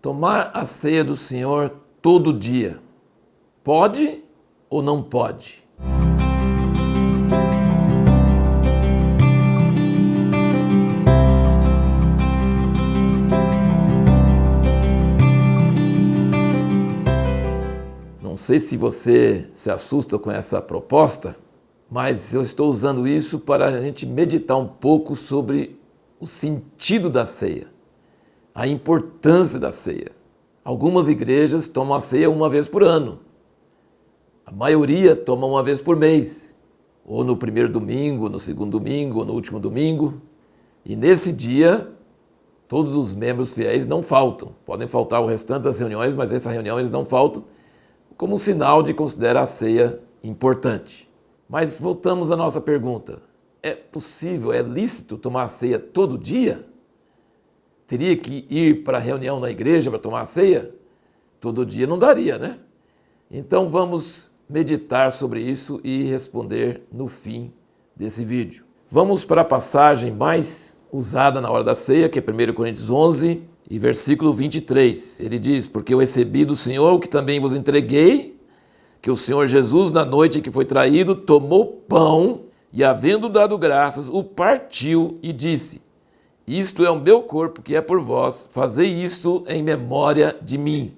Tomar a ceia do Senhor todo dia, pode ou não pode? Não sei se você se assusta com essa proposta, mas eu estou usando isso para a gente meditar um pouco sobre o sentido da ceia, a importância da ceia. Algumas igrejas tomam a ceia uma vez por ano. A maioria toma uma vez por mês, ou no primeiro domingo, no segundo domingo, ou no último domingo. E nesse dia, todos os membros fiéis não faltam. Podem faltar o restante das reuniões, mas essa reunião eles não faltam, como um sinal de considerar a ceia importante. Mas voltamos à nossa pergunta. É possível, é lícito tomar a ceia todo dia? Teria que ir para a reunião na igreja para tomar a ceia? Todo dia não daria, né? Então vamos meditar sobre isso e responder no fim desse vídeo. Vamos para a passagem mais usada na hora da ceia, que é 1 Coríntios 11 e versículo 23. Ele diz: porque eu recebi do Senhor o que também vos entreguei, que o Senhor Jesus, na noite em que foi traído, tomou pão e, havendo dado graças, o partiu e disse: isto é o meu corpo que é por vós, fazei isto em memória de mim.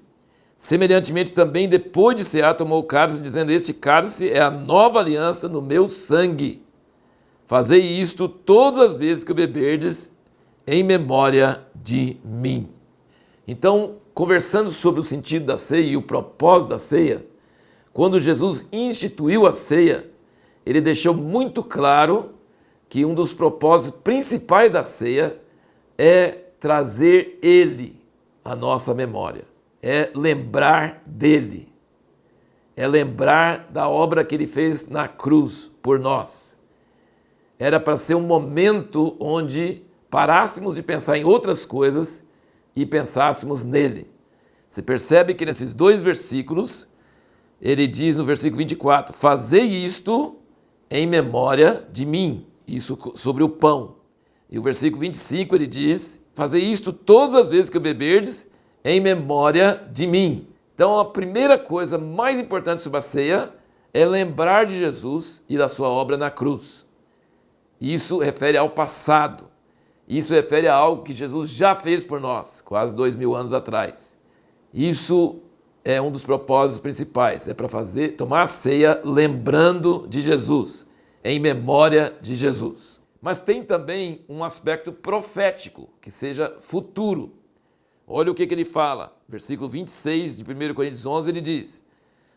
Semelhantemente também, depois de cear, tomou o cálice, dizendo: este cálice é a nova aliança no meu sangue. Fazei isto todas as vezes que o beberdes, em memória de mim. Então, conversando sobre o sentido da ceia e o propósito da ceia, quando Jesus instituiu a ceia, ele deixou muito claro que um dos propósitos principais da ceia é trazer ele à nossa memória, é lembrar dele, é lembrar da obra que ele fez na cruz por nós. Era para ser um momento onde parássemos de pensar em outras coisas e pensássemos nele. Você percebe que nesses dois versículos, ele diz no versículo 24, fazei isto em memória de mim, isso sobre o pão. E o versículo 25 ele diz, fazei isto todas as vezes que o beberdes, em memória de mim. Então a primeira coisa mais importante sobre a ceia é lembrar de Jesus e da sua obra na cruz. Isso refere ao passado. Isso refere a algo que Jesus já fez por nós, quase 2000 anos atrás. Isso é um dos propósitos principais, é para tomar a ceia lembrando de Jesus, em memória de Jesus. Mas tem também um aspecto profético, que seja futuro. Olha o que ele fala, versículo 26 de 1 Coríntios 11, ele diz: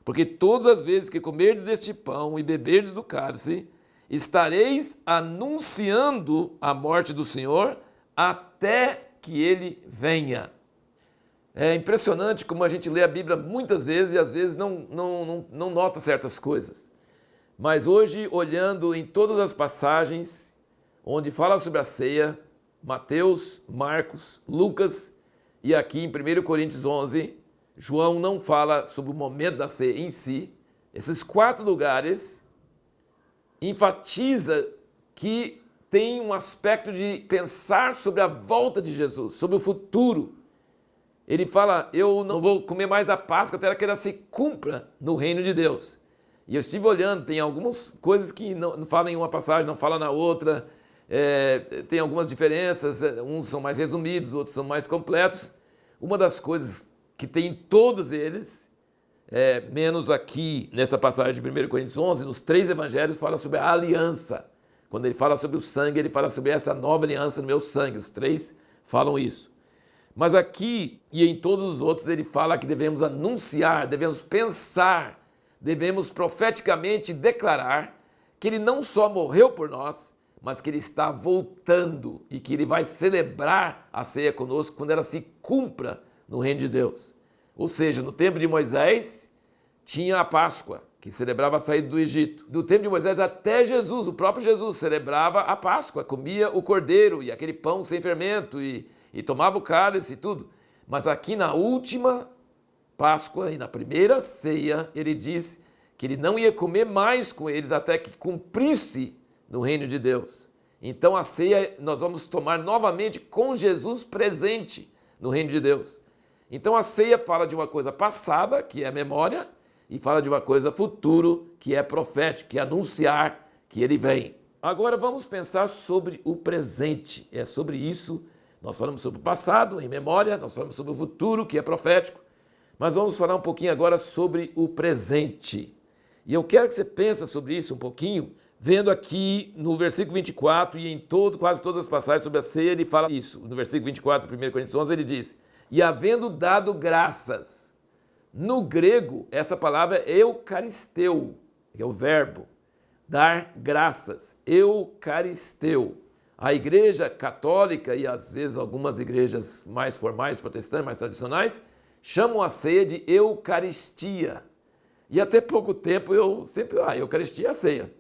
porque todas as vezes que comerdes deste pão e beberdes do cálice, estareis anunciando a morte do Senhor até que ele venha. É impressionante como a gente lê a Bíblia muitas vezes e às vezes não nota certas coisas. Mas hoje, olhando em todas as passagens onde fala sobre a ceia, Mateus, Marcos, Lucas e aqui em 1 Coríntios 11, João não fala sobre o momento da ceia em si. Esses 4 lugares enfatiza que tem um aspecto de pensar sobre a volta de Jesus, sobre o futuro. Ele fala, eu não vou comer mais da Páscoa até que ela se cumpra no reino de Deus. E eu estive olhando, tem algumas coisas que não falam em uma passagem, não falam na outra, tem algumas diferenças, uns são mais resumidos, outros são mais completos. Uma das coisas que tem em todos eles, menos aqui nessa passagem de 1 Coríntios 11, nos 3 evangelhos fala sobre a aliança. Quando ele fala sobre o sangue, ele fala sobre essa nova aliança no meu sangue. Os 3 falam isso. Mas aqui e em todos os outros ele fala que devemos anunciar, devemos pensar, devemos profeticamente declarar que ele não só morreu por nós, mas que ele está voltando e que ele vai celebrar a ceia conosco quando ela se cumpra no reino de Deus. Ou seja, no tempo de Moisés tinha a Páscoa, que celebrava a saída do Egito. Do tempo de Moisés até Jesus, o próprio Jesus celebrava a Páscoa, comia o cordeiro e aquele pão sem fermento e tomava o cálice e tudo. Mas aqui na última Páscoa e na primeira ceia, ele diz que ele não ia comer mais com eles até que cumprisse no reino de Deus. Então a ceia nós vamos tomar novamente com Jesus presente no reino de Deus. Então a ceia fala de uma coisa passada, que é a memória, e fala de uma coisa futuro, que é profético, que é anunciar que ele vem. Agora vamos pensar sobre o presente. É sobre isso. Nós falamos sobre o passado, em memória, nós falamos sobre o futuro, que é profético, mas vamos falar um pouquinho agora sobre o presente. E eu quero que você pense sobre isso um pouquinho, vendo aqui no versículo 24 e em quase todas as passagens sobre a ceia, ele fala isso. No versículo 24, 1 Coríntios 11, ele diz: e havendo dado graças. No grego, essa palavra é eucaristeu, que é o verbo, dar graças, eucaristeu. A igreja católica e às vezes algumas igrejas mais formais, protestantes, mais tradicionais, chamam a ceia de eucaristia. E até pouco tempo eu sempre, eucaristia é a ceia.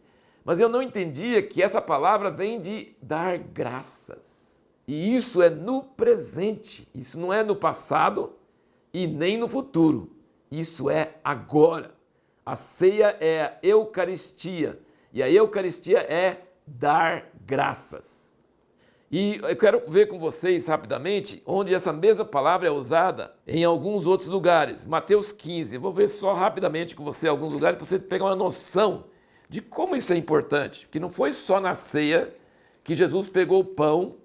Mas eu não entendia que essa palavra vem de dar graças. E isso é no presente, isso não é no passado e nem no futuro. Isso é agora. A ceia é a eucaristia. E a eucaristia é dar graças. E eu quero ver com vocês rapidamente onde essa mesma palavra é usada em alguns outros lugares. Mateus 15, eu vou ver só rapidamente com você alguns lugares para você pegar uma noção de como isso é importante. Porque não foi só na ceia que Jesus pegou o pão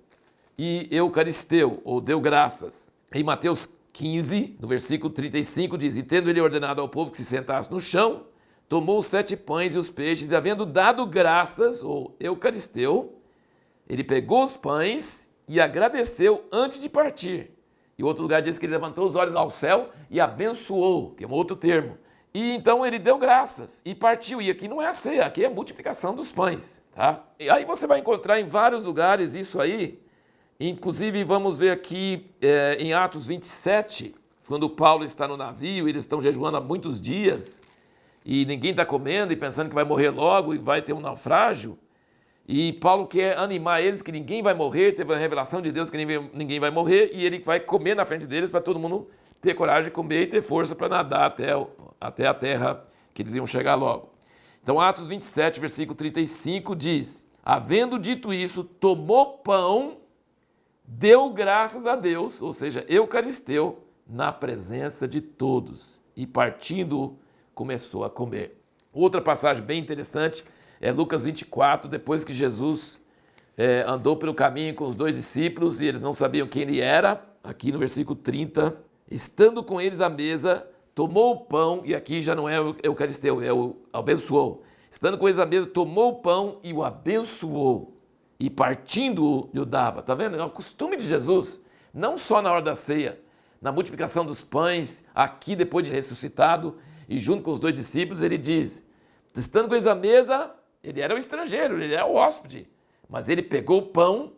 e eucaristeu, ou deu graças. Em Mateus 15, no versículo 35, diz: e tendo ele ordenado ao povo que se sentasse no chão, tomou os 7 pães e os peixes, e havendo dado graças, ou eucaristeu, ele pegou os pães e agradeceu antes de partir. E outro lugar diz que ele levantou os olhos ao céu e abençoou, que é um outro termo. E então ele deu graças e partiu. E aqui não é a ceia, aqui é a multiplicação dos pães, tá? E aí você vai encontrar em vários lugares isso aí. Inclusive vamos ver aqui em Atos 27, quando Paulo está no navio, eles estão jejuando há muitos dias, e ninguém está comendo e pensando que vai morrer logo e vai ter um naufrágio. E Paulo quer animar eles que ninguém vai morrer, teve a revelação de Deus que ninguém vai morrer, e ele vai comer na frente deles para todo mundo ter coragem de comer e ter força para nadar até a terra que eles iam chegar logo. Então Atos 27, versículo 35 diz: havendo dito isso, tomou pão, deu graças a Deus, ou seja, eucaristeu, na presença de todos, e partindo, começou a comer. Outra passagem bem interessante é Lucas 24, depois que Jesus andou pelo caminho com os 2 discípulos e eles não sabiam quem ele era, aqui no versículo 30, estando com eles à mesa, tomou o pão, e aqui já não é o eucaristeu, é o abençoou. Estando com eles à mesa, tomou o pão e o abençoou, e partindo-o, lhe dava. Está vendo? É o costume de Jesus, não só na hora da ceia, na multiplicação dos pães, aqui depois de ressuscitado, e junto com os 2 discípulos, ele diz, estando com eles à mesa, ele era o estrangeiro, ele era o hóspede, mas ele pegou o pão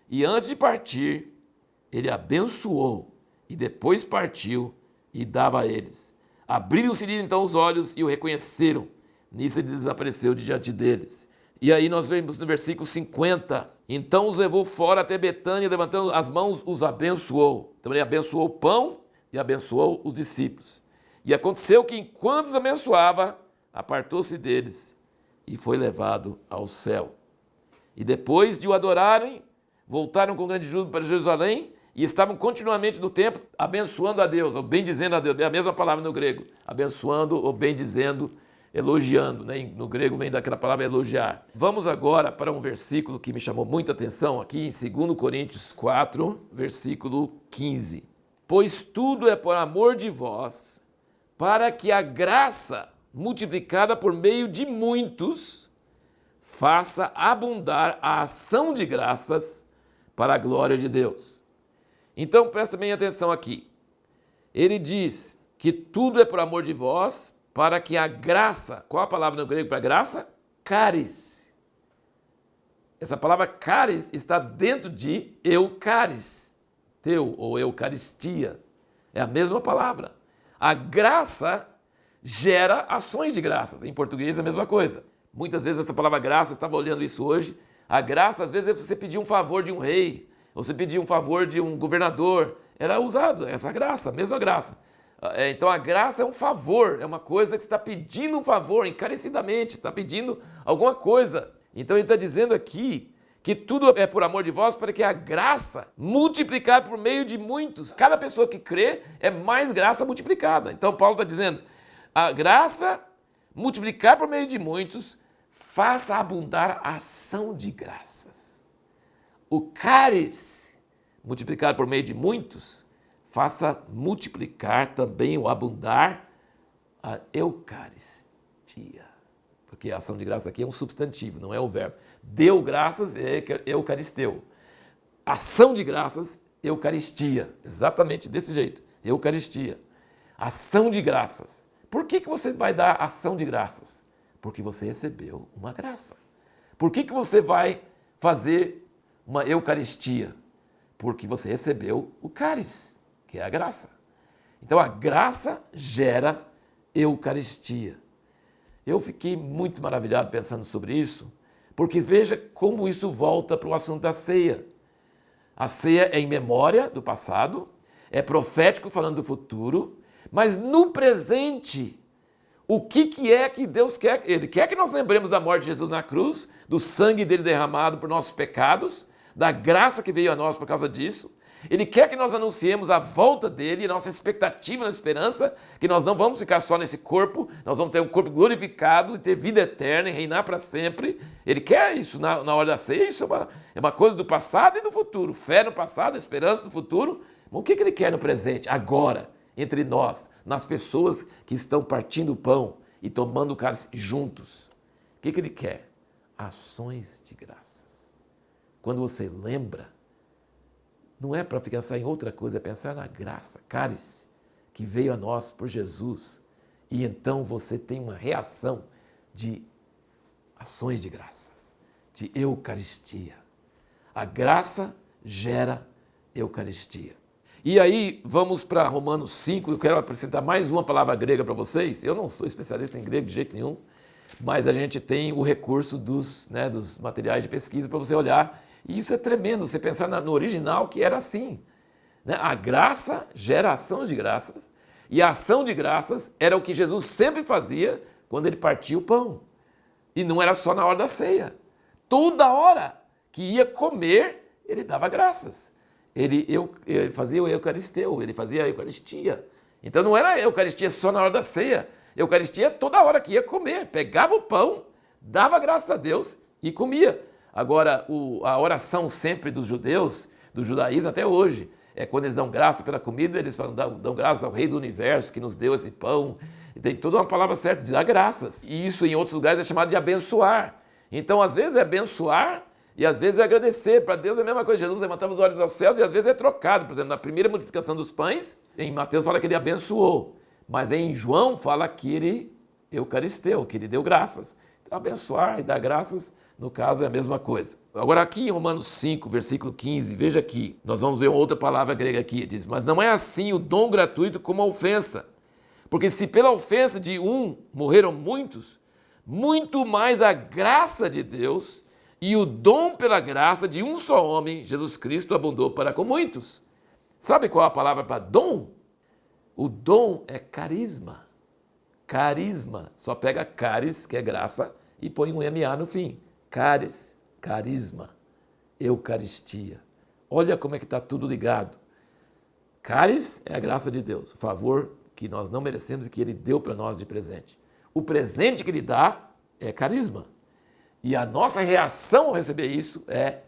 e antes de partir, ele abençoou e depois partiu e dava a eles. Abriram-se-lhe então os olhos e o reconheceram. Nisso ele desapareceu de diante deles. E aí nós vemos no versículo 50, então os levou fora até Betânia, levantando as mãos, os abençoou. Então ele abençoou o pão e abençoou os discípulos. E aconteceu que enquanto os abençoava, apartou-se deles e foi levado ao céu. E depois de o adorarem, voltaram com grande júbilo para Jerusalém e estavam continuamente no templo abençoando a Deus, ou bendizendo a Deus, é a mesma palavra no grego, abençoando ou bendizendo, elogiando, né? No grego vem daquela palavra elogiar. Vamos agora para um versículo que me chamou muita atenção, aqui em 2 Coríntios 4, versículo 15. Pois tudo é por amor de vós, para que a graça multiplicada por meio de muitos faça abundar a ação de graças para a glória de Deus. Então presta bem atenção aqui. Ele diz que tudo é por amor de vós, para que a graça, qual a palavra no grego para graça? Caris. Essa palavra caris está dentro de eucaristeu ou eucaristia. É a mesma palavra. A graça gera ações de graças. Em português é a mesma coisa. Muitas vezes essa palavra graça, eu estava olhando isso hoje, a graça às vezes é você pedir um favor de um rei, ou você pedir um favor de um governador. Era usado essa graça, a mesma graça. Então a graça é um favor, é uma coisa que você está pedindo um favor encarecidamente, está pedindo alguma coisa. Então ele está dizendo aqui que tudo é por amor de vós, para que a graça multiplicar por meio de muitos. Cada pessoa que crê é mais graça multiplicada. Então Paulo está dizendo, a graça multiplicar por meio de muitos, faça abundar a ação de graças. O cálice multiplicado por meio de muitos, faça multiplicar também o abundar a Eucaristia. Porque a ação de graça aqui é um substantivo, não é o verbo. Deu graças é Eucaristeu. Ação de graças, Eucaristia. Exatamente desse jeito. Eucaristia. Ação de graças. Por que você vai dar ação de graças? Porque você recebeu uma graça. Por que você vai fazer uma Eucaristia? Porque você recebeu o cálice, que é a graça. Então a graça gera Eucaristia. Eu fiquei muito maravilhado pensando sobre isso, porque veja como isso volta para o assunto da ceia. A ceia é em memória do passado, é profético falando do futuro, mas no presente, o que é que Deus quer? Ele quer que nós lembremos da morte de Jesus na cruz, do sangue dele derramado por nossos pecados, da graça que veio a nós por causa disso. Ele quer que nós anunciemos a volta dele, nossa expectativa, nossa esperança, que nós não vamos ficar só nesse corpo, nós vamos ter um corpo glorificado e ter vida eterna e reinar para sempre. Ele quer isso na hora da ceia, isso é uma coisa do passado e do futuro. Fé no passado, esperança no futuro. Mas o que ele quer no presente, agora, entre nós, nas pessoas que estão partindo o pão e tomando o cálice juntos? O que ele quer? Ações de graças. Quando você lembra, não é para ficar só em outra coisa, é pensar na graça, cálice, que veio a nós por Jesus. E então você tem uma reação de ações de graças, de Eucaristia. A graça gera Eucaristia. E aí vamos para Romanos 5, eu quero apresentar mais uma palavra grega para vocês. Eu não sou especialista em grego de jeito nenhum, mas a gente tem o recurso dos materiais de pesquisa para você olhar. E isso é tremendo, você pensar no original que era assim. Né? A graça gera ação de graças, e a ação de graças era o que Jesus sempre fazia quando ele partia o pão. E não era só na hora da ceia. Toda hora que ia comer, ele dava graças. Ele fazia o Eucaristeu, ele fazia a Eucaristia. Então não era a Eucaristia só na hora da ceia. Eucaristia toda hora que ia comer. Pegava o pão, dava graças a Deus e comia. Agora, a oração sempre dos judeus, do judaísmo até hoje, é quando eles dão graça pela comida, eles falam, dão graças ao Rei do Universo que nos deu esse pão. E tem toda uma palavra certa de dar graças. E isso em outros lugares é chamado de abençoar. Então, às vezes é abençoar e às vezes é agradecer. Para Deus é a mesma coisa. Jesus levantava os olhos aos céus e às vezes é trocado. Por exemplo, na primeira multiplicação dos pães, em Mateus fala que ele abençoou. Mas em João fala que ele eucaristeu, que ele deu graças. Então, abençoar e dar graças, no caso, é a mesma coisa. Agora aqui em Romanos 5, versículo 15, veja aqui, nós vamos ver outra palavra grega aqui, diz, mas não é assim o dom gratuito como a ofensa. Porque se pela ofensa de um morreram muitos, muito mais a graça de Deus e o dom pela graça de um só homem, Jesus Cristo, abundou para com muitos. Sabe qual é a palavra para dom? O dom é carisma. Carisma. Só pega caris, que é graça, e põe um MA no fim. Caris, carisma, Eucaristia. Olha como é que está tudo ligado. Caris é a graça de Deus, o favor que nós não merecemos e que Ele deu para nós de presente. O presente que Ele dá é carisma. E a nossa reação ao receber isso é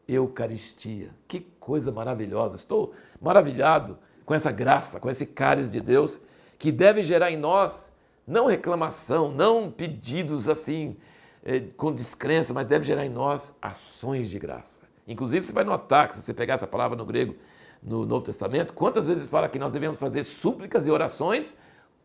Eucaristia. Que coisa maravilhosa. Estou maravilhado com essa graça, com esse cálice de Deus, que deve gerar em nós não reclamação, não pedidos assim, com descrença, mas deve gerar em nós ações de graça. Inclusive, você vai notar que se você pegar essa palavra no grego, no Novo Testamento, quantas vezes fala que nós devemos fazer súplicas e orações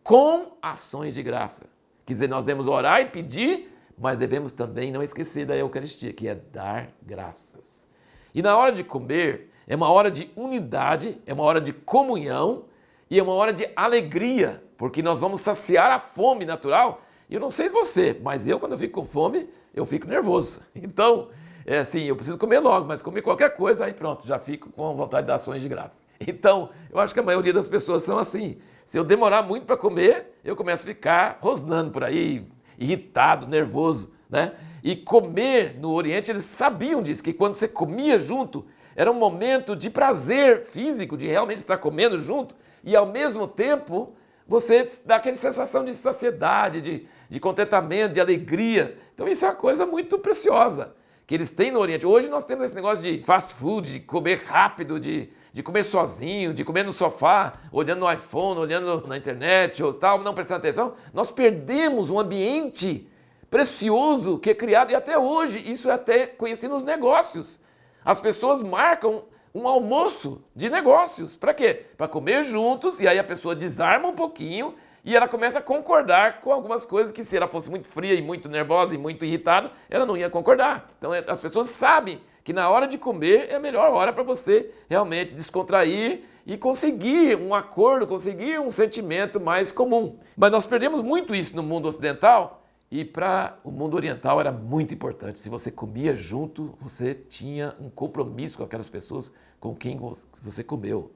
com ações de graça. Quer dizer, nós devemos orar e pedir, mas devemos também não esquecer da Eucaristia, que é dar graças. E na hora de comer, é uma hora de unidade, é uma hora de comunhão e é uma hora de alegria, porque nós vamos saciar a fome natural. E eu não sei você, mas eu, quando eu fico com fome, eu fico nervoso. Então, é assim, eu preciso comer logo, mas comer qualquer coisa, aí pronto, já fico com vontade de dar ações de graça. Então, eu acho que a maioria das pessoas são assim. Se eu demorar muito para comer, eu começo a ficar rosnando por aí, irritado, nervoso. né? E comer no Oriente, eles sabiam disso, que quando você comia junto, era um momento de prazer físico, de realmente estar comendo junto, e ao mesmo tempo você dá aquela sensação de saciedade, de contentamento, de alegria. Então isso é uma coisa muito preciosa que eles têm no Oriente. Hoje nós temos esse negócio de fast food, de comer rápido, de comer sozinho, de comer no sofá, olhando no iPhone, olhando na internet ou tal, não prestando atenção. Nós perdemos um ambiente precioso que é criado, e até hoje isso é até conhecido nos negócios. As pessoas marcam um almoço de negócios. Para quê? Para comer juntos, e aí a pessoa desarma um pouquinho e ela começa a concordar com algumas coisas que, se ela fosse muito fria e muito nervosa e muito irritada, ela não ia concordar. Então as pessoas sabem que na hora de comer é a melhor hora para você realmente descontrair e conseguir um acordo, conseguir um sentimento mais comum. Mas nós perdemos muito isso no mundo ocidental, e para o mundo oriental era muito importante. Se você comia junto, você tinha um compromisso com aquelas pessoas com quem você comeu.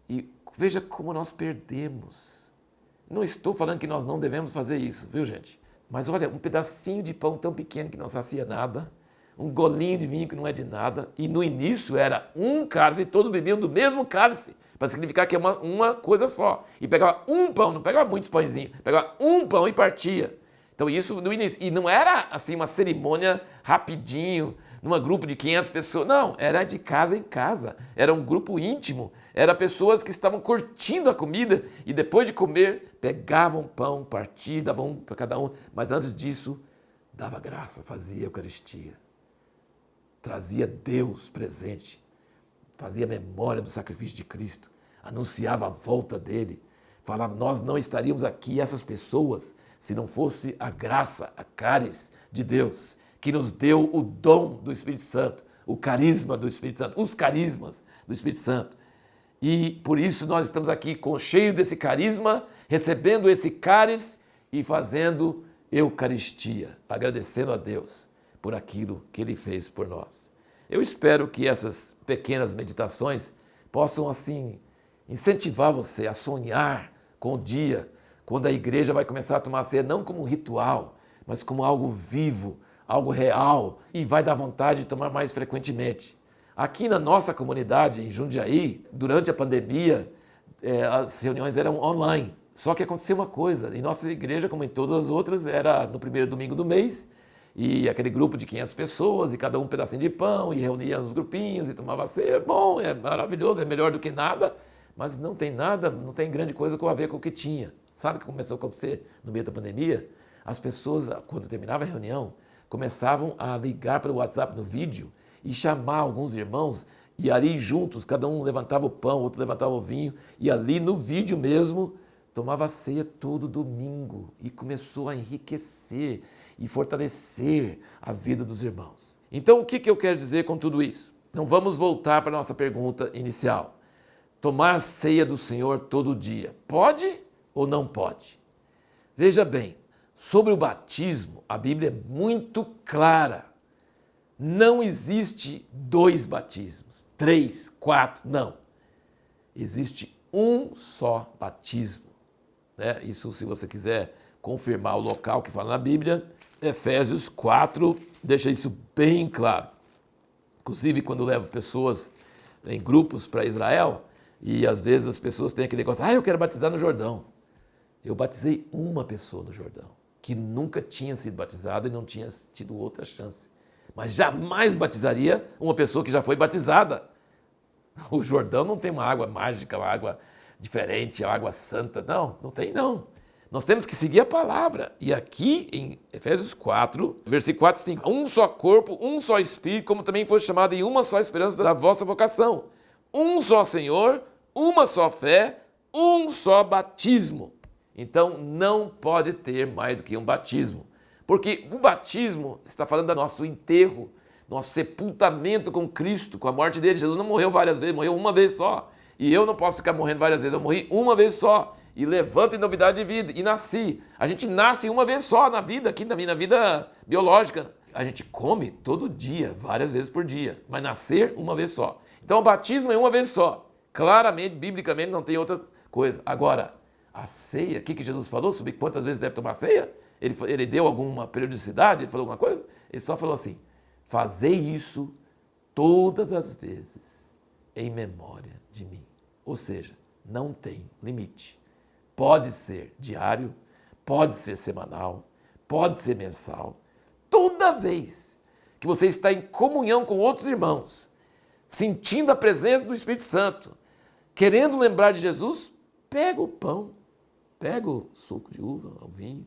E veja como nós perdemos. Não estou falando que nós não devemos fazer isso, viu, gente? Mas olha, um pedacinho de pão tão pequeno que não sacia nada, um golinho de vinho que não é de nada, e no início era um cálice e todos bebiam do mesmo cálice, para significar que é uma coisa só. E pegava um pão, não pegava muitos pãezinhos, pegava um pão e partia. Então isso no início, e não era assim uma cerimônia rapidinho, num grupo de 500 pessoas, não, era de casa em casa, era um grupo íntimo, era pessoas que estavam curtindo a comida e depois de comer, pegavam pão, partiam, davam um para cada um, mas antes disso, dava graça, fazia a Eucaristia, trazia Deus presente, fazia memória do sacrifício de Cristo, anunciava a volta dele, falava, nós não estaríamos aqui, essas pessoas, se não fosse a graça, a caris de Deus, que nos deu o dom do Espírito Santo, o carisma do Espírito Santo, os carismas do Espírito Santo. E por isso nós estamos aqui cheio desse carisma, recebendo esse caris e fazendo Eucaristia, agradecendo a Deus por aquilo que Ele fez por nós. Eu espero que essas pequenas meditações possam, assim, incentivar você a sonhar com o dia quando a igreja vai começar a tomar a ceia, não como um ritual, mas como algo vivo, algo real, e vai dar vontade de tomar mais frequentemente. Aqui na nossa comunidade, em Jundiaí, durante a pandemia, as reuniões eram online. Só que aconteceu uma coisa, em nossa igreja, como em todas as outras, era no primeiro domingo do mês, e aquele grupo de 500 pessoas, e cada um pedacinho de pão, e reunia os grupinhos, e tomava ceia. Bom, é maravilhoso, é melhor do que nada, mas não tem nada, não tem grande coisa a ver com o que tinha. Sabe o que começou a acontecer no meio da pandemia? As pessoas, quando terminava a reunião, começavam a ligar pelo WhatsApp no vídeo e chamar alguns irmãos, e ali juntos, cada um levantava o pão, outro levantava o vinho, e ali no vídeo mesmo, tomava a ceia todo domingo, e começou a enriquecer e fortalecer a vida dos irmãos. Então, o que eu quero dizer com tudo isso? Então, vamos voltar para a nossa pergunta inicial. Tomar a ceia do Senhor todo dia, pode ou não pode? Veja bem, sobre o batismo, a Bíblia é muito clara. Não existe 2 batismos, 3, 4, não. Existe um só batismo. Né? Isso, se você quiser confirmar o local que fala na Bíblia, Efésios 4 deixa isso bem claro. Inclusive, quando eu levo pessoas em grupos para Israel, e às vezes as pessoas têm aquele negócio, eu quero batizar no Jordão. Eu batizei uma pessoa no Jordão, que nunca tinha sido batizada e não tinha tido outra chance. Mas jamais batizaria uma pessoa que já foi batizada. O Jordão não tem uma água mágica, uma água diferente, uma água santa. Não, não tem não. Nós temos que seguir a palavra. E aqui em Efésios 4, versículo 4 e 5. Um só corpo, um só Espírito, como também foi chamado em uma só esperança da vossa vocação. Um só Senhor, uma só fé, um só batismo. Então não pode ter mais do que um batismo. Porque o batismo está falando do nosso enterro, nosso sepultamento com Cristo, com a morte dele. Jesus não morreu várias vezes, morreu uma vez só. E eu não posso ficar morrendo várias vezes, eu morri uma vez só. E levanto em novidade de vida, e nasci. A gente nasce uma vez só na vida, aqui na minha vida biológica. A gente come todo dia, várias vezes por dia, mas nascer uma vez só. Então o batismo é uma vez só. Claramente, biblicamente, não tem outra coisa. Agora, a ceia, o que Jesus falou sobre quantas vezes deve tomar ceia? Ele deu alguma periodicidade? Ele falou alguma coisa? Ele só falou assim, fazei isso todas as vezes em memória de mim. Ou seja, não tem limite. Pode ser diário, pode ser semanal, pode ser mensal. Toda vez que você está em comunhão com outros irmãos, sentindo a presença do Espírito Santo, querendo lembrar de Jesus, pega o pão, pega o suco de uva, o vinho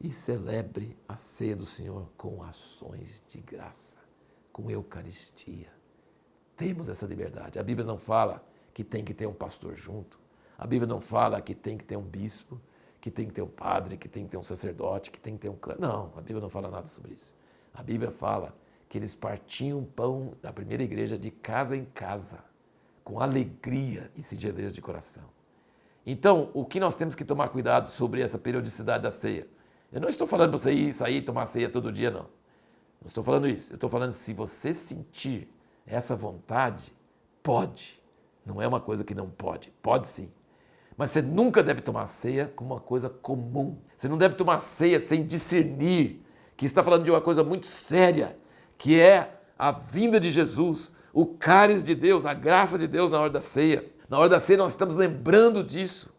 e celebre a ceia do Senhor com ações de graça, com eucaristia. Temos essa liberdade. A Bíblia não fala que tem que ter um pastor junto. A Bíblia não fala que tem que ter um bispo, que tem que ter um padre, que tem que ter um sacerdote, que tem que ter um clã. Não, a Bíblia não fala nada sobre isso. A Bíblia fala que eles partiam pão da primeira igreja de casa em casa, com alegria e singeleza de coração. Então, o que nós temos que tomar cuidado sobre essa periodicidade da ceia? Eu não estou falando para você sair e tomar ceia todo dia, não. Não estou falando isso. Eu estou falando se você sentir essa vontade, pode. Não é uma coisa que não pode. Pode sim. Mas você nunca deve tomar ceia como uma coisa comum. Você não deve tomar ceia sem discernir que está falando de uma coisa muito séria, que é a vinda de Jesus, o cálice de Deus, a graça de Deus na hora da ceia. Na hora da ceia nós estamos lembrando disso.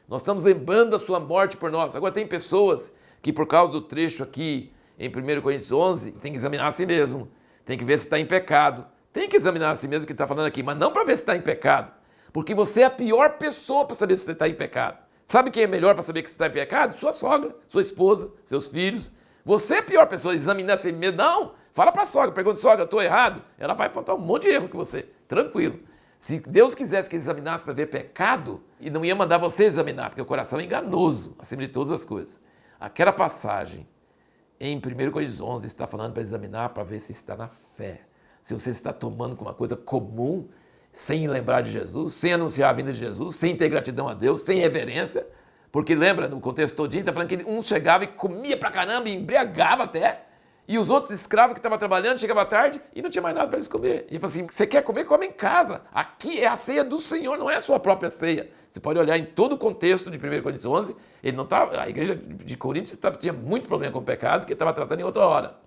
Nós estamos lembrando da sua morte por nós. Agora tem pessoas que por causa do trecho aqui em 1 Coríntios 11, tem que examinar a si mesmo, tem que ver se está em pecado. Tem que examinar a si mesmo o que está falando aqui, mas não para ver se está em pecado. Porque você é a pior pessoa para saber se você está em pecado. Sabe quem é melhor para saber que você está em pecado? Sua sogra, sua esposa, seus filhos. Você é a pior pessoa, examinar a si mesmo. Não, fala para a sogra, pergunta, sogra, eu estou errado? Ela vai apontar um monte de erro que você, tranquilo. Se Deus quisesse que ele examinasse para ver pecado, e não ia mandar você examinar, porque o coração é enganoso, acima de todas as coisas. Aquela passagem em 1 Coríntios 11 está falando para examinar, para ver se está na fé. Se você está tomando como uma coisa comum, sem lembrar de Jesus, sem anunciar a vinda de Jesus, sem ter gratidão a Deus, sem reverência, porque lembra, no contexto todinho, está falando que um chegava e comia pra caramba, e embriagava até, e os outros escravos que estavam trabalhando, chegavam à tarde e não tinha mais nada para eles comer. E ele falou assim, você quer comer? Come em casa. Aqui é a ceia do Senhor, não é a sua própria ceia. Você pode olhar em todo o contexto de 1 Coríntios 11, ele não tava, a igreja de Coríntios tinha muito problema com pecados, que ele estava tratando em outra hora.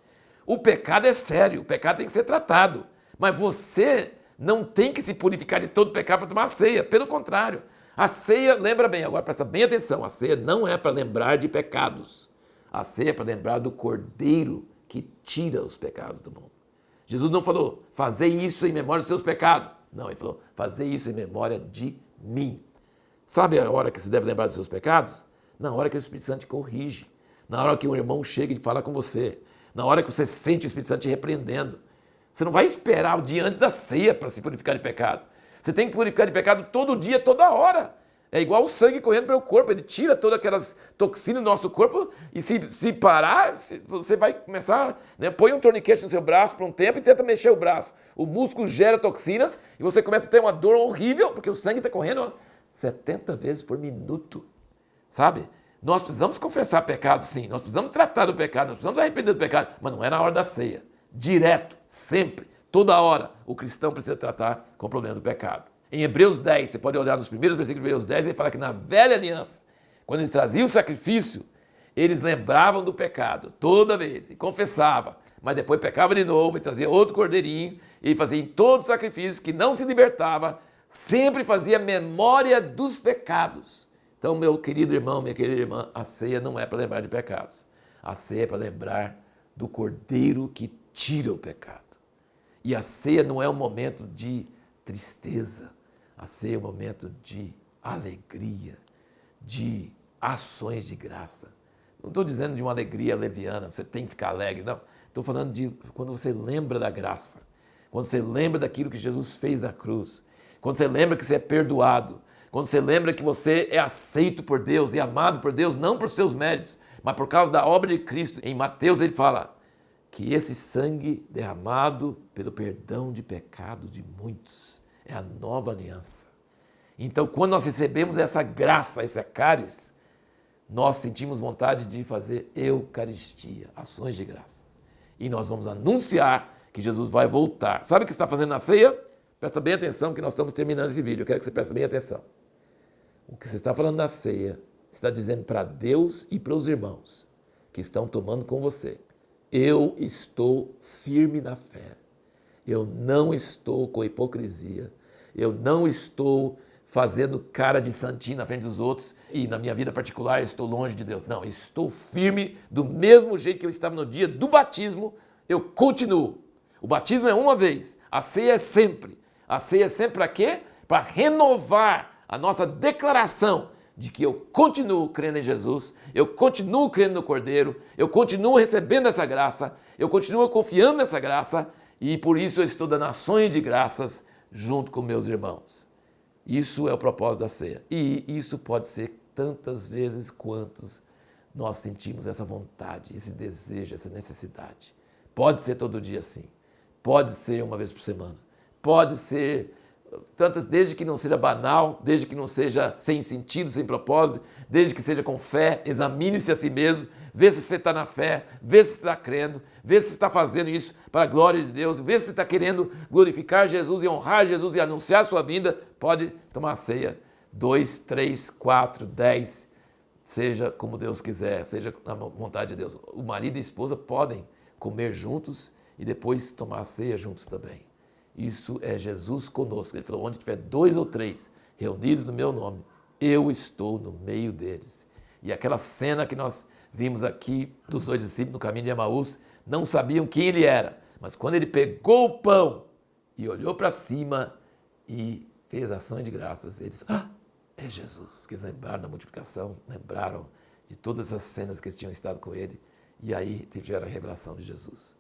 O pecado é sério, o pecado tem que ser tratado, mas você não tem que se purificar de todo pecado para tomar a ceia, pelo contrário. A ceia, lembra bem, agora presta bem atenção, a ceia não é para lembrar de pecados, a ceia é para lembrar do Cordeiro que tira os pecados do mundo. Jesus não falou, fazei isso em memória dos seus pecados. Não, ele falou, fazei isso em memória de mim. Sabe a hora que você deve lembrar dos seus pecados? Na hora que o Espírito Santo te corrige, na hora que um irmão chega e fala com você, na hora que você sente o Espírito Santo te repreendendo. Você não vai esperar o dia antes da ceia para se purificar de pecado. Você tem que purificar de pecado todo dia, toda hora. É igual o sangue correndo pelo corpo, ele tira todas aquelas toxinas do nosso corpo e se parar, você vai começar, né, põe um torniquete no seu braço por um tempo e tenta mexer o braço. O músculo gera toxinas e você começa a ter uma dor horrível porque o sangue está correndo 70 vezes por minuto, sabe? Nós precisamos confessar pecado, sim, nós precisamos tratar do pecado, nós precisamos arrepender do pecado, mas não é na hora da ceia. Direto, sempre, toda hora, o cristão precisa tratar com o problema do pecado. Em Hebreus 10, você pode olhar nos primeiros versículos de Hebreus 10, ele fala que na velha aliança, quando eles traziam o sacrifício, eles lembravam do pecado toda vez e confessavam, mas depois pecava de novo e trazia outro cordeirinho e fazia em todos os sacrifícios que não se libertava, sempre fazia memória dos pecados. Então, meu querido irmão, minha querida irmã, a ceia não é para lembrar de pecados. A ceia é para lembrar do Cordeiro que tira o pecado. E a ceia não é um momento de tristeza. A ceia é um momento de alegria, de ações de graça. Não estou dizendo de uma alegria leviana, você tem que ficar alegre, não. Estou falando de quando você lembra da graça, quando você lembra daquilo que Jesus fez na cruz, quando você lembra que você é perdoado, quando você lembra que você é aceito por Deus e amado por Deus, não por seus méritos, mas por causa da obra de Cristo. Em Mateus ele fala que esse sangue derramado pelo perdão de pecado de muitos é a nova aliança. Então, quando nós recebemos essa graça, esse cálice, nós sentimos vontade de fazer eucaristia, ações de graças. E nós vamos anunciar que Jesus vai voltar. Sabe o que você está fazendo na ceia? Presta bem atenção que nós estamos terminando esse vídeo. Eu quero que você preste bem atenção. O que você está falando na ceia está dizendo para Deus e para os irmãos que estão tomando com você: eu estou firme na fé, eu não estou com hipocrisia, eu não estou fazendo cara de santinho na frente dos outros e na minha vida particular eu estou longe de Deus. Não, estou firme do mesmo jeito que eu estava no dia do batismo, eu continuo. O batismo é uma vez, a ceia é sempre. A ceia é sempre para quê? Para renovar a nossa declaração de que eu continuo crendo em Jesus, eu continuo crendo no Cordeiro, eu continuo recebendo essa graça, eu continuo confiando nessa graça e por isso eu estou dando ações de graças junto com meus irmãos. Isso é o propósito da ceia. E isso pode ser tantas vezes quantos nós sentimos essa vontade, esse desejo, essa necessidade. Pode ser todo dia assim. Pode ser uma vez por semana. Pode ser tantas, desde que não seja banal, desde que não seja sem sentido, sem propósito, desde que seja com fé. Examine-se a si mesmo, vê se você está na fé, vê se você está crendo, vê se você está fazendo isso para a glória de Deus, vê se você está querendo glorificar Jesus e honrar Jesus e anunciar a sua vinda. Pode tomar a ceia 2, 3, 4, 10, seja como Deus quiser, seja na vontade de Deus. O marido e a esposa podem comer juntos e depois tomar a ceia juntos também. Isso é Jesus conosco. Ele falou: onde tiver 2 ou 3 reunidos no meu nome, eu estou no meio deles. E aquela cena que nós vimos aqui dos 2 discípulos no caminho de Emaús, não sabiam quem ele era, mas quando ele pegou o pão e olhou para cima e fez ações de graças, eles: é Jesus. Porque eles lembraram da multiplicação, lembraram de todas as cenas que eles tinham estado com ele, e aí tiveram a revelação de Jesus.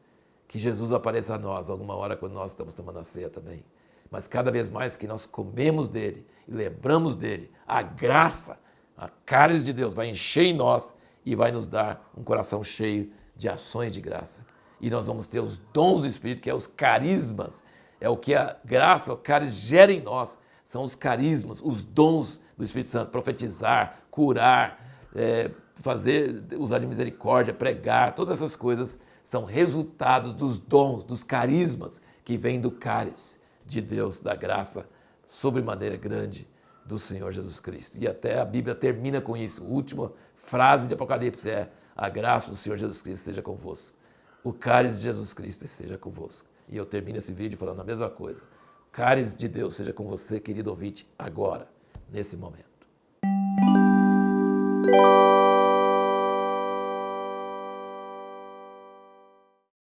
Que Jesus apareça a nós alguma hora quando nós estamos tomando a ceia também. Mas cada vez mais que nós comemos dele e lembramos dele, a graça, a cálice de Deus vai encher em nós e vai nos dar um coração cheio de ações de graça. E nós vamos ter os dons do Espírito, que é os carismas, é o que a graça, o cálice gera em nós, são os carismas, os dons do Espírito Santo: profetizar, curar, usar de misericórdia, pregar, todas essas coisas são resultados dos dons, dos carismas que vêm do cálice de Deus, da graça sobremaneira grande do Senhor Jesus Cristo. E até a Bíblia termina com isso. A última frase de Apocalipse é: a graça do Senhor Jesus Cristo seja convosco. O cálice de Jesus Cristo seja convosco. E eu termino esse vídeo falando a mesma coisa. O cálice de Deus seja com você, querido ouvinte, agora, nesse momento.